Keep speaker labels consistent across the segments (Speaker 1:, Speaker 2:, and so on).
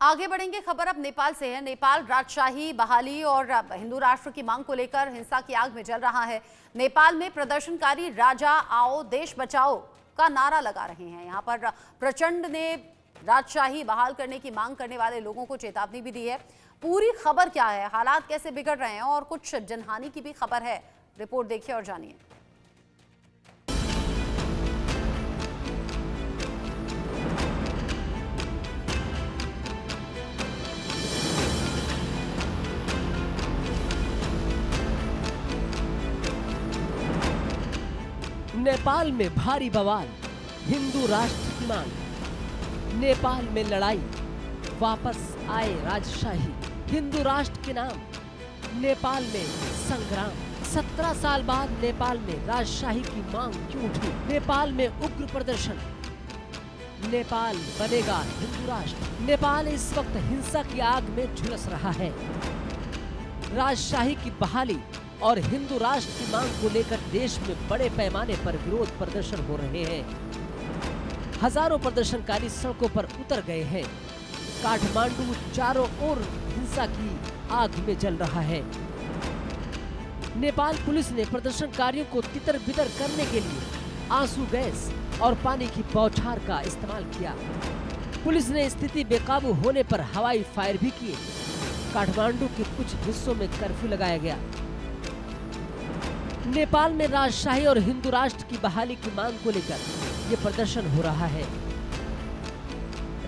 Speaker 1: आगे बढ़ेंगे। खबर अब नेपाल से है। नेपाल राजशाही बहाली और हिंदू राष्ट्र की मांग को लेकर हिंसा की आग में जल रहा है। नेपाल में प्रदर्शनकारी राजा आओ देश बचाओ का नारा लगा रहे हैं। यहां पर प्रचंड ने राजशाही बहाल करने की मांग करने वाले लोगों को चेतावनी भी दी है। पूरी खबर क्या है, हालात कैसे बिगड़ रहे हैं और कुछ जनहानि की भी खबर है, रिपोर्ट देखिए और जानिए।
Speaker 2: नेपाल में भारी बवाल, हिंदू राष्ट्र की मांग। नेपाल में लड़ाई, वापस आए राजशाही, हिंदू राष्ट्र के नाम। नेपाल में संग्राम, 17 साल बाद नेपाल में राजशाही की मांग क्यों उठी? नेपाल में उग्र प्रदर्शन। नेपाल बनेगा हिंदू राष्ट्र। नेपाल इस वक्त हिंसा की आग में झुलस रहा है। राजशाही की बहाली और हिंदू राष्ट्र की मांग को लेकर देश में बड़े पैमाने पर विरोध प्रदर्शन हो रहे हैं। हजारों प्रदर्शनकारी सड़कों पर उतर गए हैं। काठमांडू चारों ओर हिंसा की आग में जल रहा है। नेपाल पुलिस ने प्रदर्शनकारियों को तितर बितर करने के लिए आंसू गैस और पानी की बौछार का इस्तेमाल किया। पुलिस ने स्थिति बेकाबू होने पर हवाई फायर भी किए। काठमांडू के कुछ हिस्सों में कर्फ्यू लगाया गया। नेपाल में राजशाही और हिंदू राष्ट्र की बहाली की मांग को लेकर ये प्रदर्शन हो रहा है।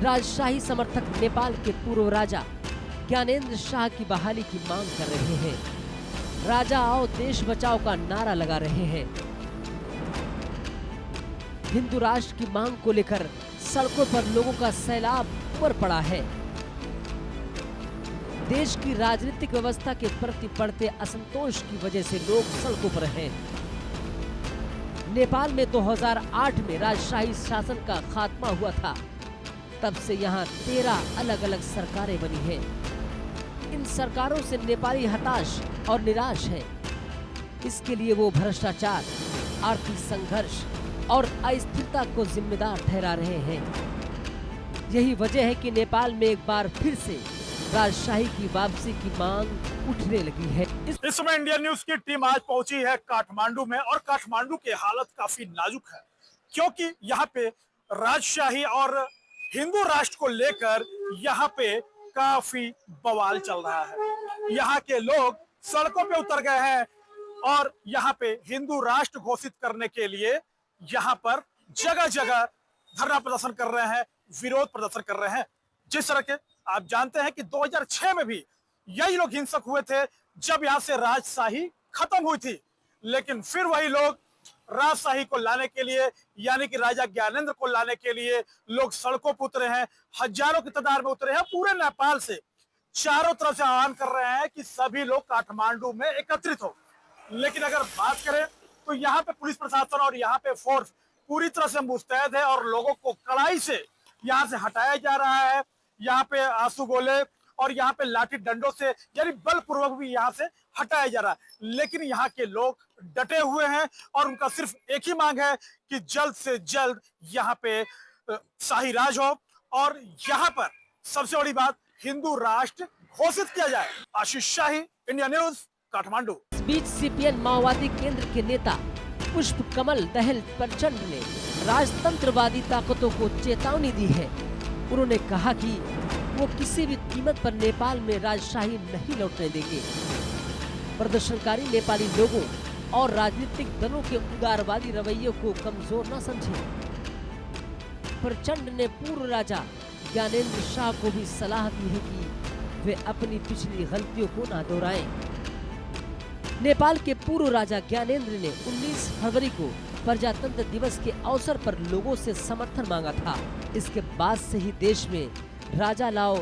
Speaker 2: राजशाही समर्थक नेपाल के पूर्व राजा ज्ञानेंद्र शाह की बहाली की मांग कर रहे हैं। राजा आओ देश बचाओ का नारा लगा रहे हैं। हिंदू राष्ट्र की मांग को लेकर सड़कों पर लोगों का सैलाब उमड़ पड़ा है। देश की राजनीतिक व्यवस्था के प्रति बढ़ते असंतोष की वजह से लोग सड़कों पर हैं। नेपाल में 2008 में राजशाही शासन का खात्मा हुआ था। तब से यहाँ 13 अलग अलग सरकारें बनी हैं। इन सरकारों से नेपाली हताश और निराश है। इसके लिए वो भ्रष्टाचार, आर्थिक संघर्ष और अस्थिरता को जिम्मेदार ठहरा रहे हैं। यही वजह है कि नेपाल में एक बार फिर से राजशाही की वापसी की मांग उठने लगी है।
Speaker 3: इस समय इंडिया न्यूज की टीम आज पहुंची है काठमांडू में और काठमांडू की हालत काफी नाजुक है, क्योंकि यहाँ पे राजशाही और हिंदू राष्ट्र को लेकर यहाँ पे काफी बवाल चल रहा है। यहाँ के लोग सड़कों पे उतर गए हैं और यहाँ पे हिंदू राष्ट्र घोषित करने के लिए यहाँ पर जगह जगह धरना प्रदर्शन कर रहे हैं, विरोध प्रदर्शन कर रहे हैं। जिस तरह के आप जानते हैं कि 2006 में भी यही लोग हिंसक हुए थे जब यहाँ से राजशाही खत्म हुई थी, लेकिन फिर वही लोग राजशाही को लाने के लिए यानी कि राजा ज्ञानेंद्र को लाने के लिए लोग सड़कों पर उतरे हैं। हजारों की तादाद में उतरे हैं। पूरे नेपाल से चारों तरफ से आह्वान कर रहे हैं कि सभी लोग काठमांडू में एकत्रित हो। लेकिन अगर बात करें तो यहाँ पे पुलिस प्रशासन और यहाँ पे फोर्स पूरी तरह से मुस्तैद है और लोगों को कड़ाई से यहाँ से हटाया जा रहा है। यहाँ पे आंसू गोले और यहाँ पे लाठी डंडों से यानी बलपूर्वक भी यहाँ से हटाया जा रहा है। लेकिन यहाँ के लोग डटे हुए हैं और उनका सिर्फ एक ही मांग है कि जल्द से जल्द यहाँ पे शाही राज हो और यहाँ पर सबसे बड़ी बात हिंदू राष्ट्र घोषित किया जाए। आशीष शाही, इंडिया न्यूज, काठमांडू।
Speaker 2: इस बीच सीपीएम माओवादी केंद्र के नेता पुष्प कमल दहल प्रचंड ने राजतंत्रवादी ताकतों को चेतावनी दी है। उन्होंने कहा कि वो किसी भी कीमत पर नेपाल में राजशाही नहीं लौटने देंगे। प्रदर्शनकारी नेपाली लोगों और राजनीतिक दलों के उदारवादी रवैये को कमजोर न समझें। प्रचंड ने पूर्व राजा ज्ञानेंद्र शाह को भी सलाह दी है कि वे अपनी पिछली गलतियों को न दोहराएं। नेपाल के पूर्व राजा ज्ञानेंद्र ने 19 फरवरी को प्रजातंत्र दिवस के अवसर पर लोगों से समर्थन मांगा था। इसके बाद से ही देश में राजा लाओ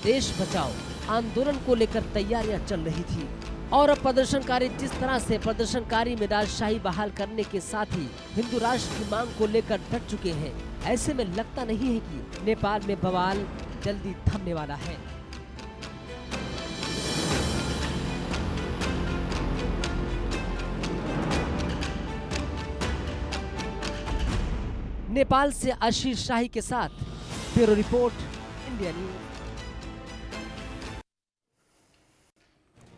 Speaker 2: देश बचाओ आंदोलन को लेकर तैयारियां चल रही थी और अब प्रदर्शनकारी जिस तरह से प्रदर्शनकारी में राजशाही बहाल करने के साथ ही हिंदू राष्ट्र की मांग को लेकर डट चुके हैं, ऐसे में लगता नहीं है कि नेपाल में बवाल जल्दी थमने वाला है। नेपाल से आशीष शाही के साथ ब्यूरो रिपोर्ट, इंडिया न्यूज।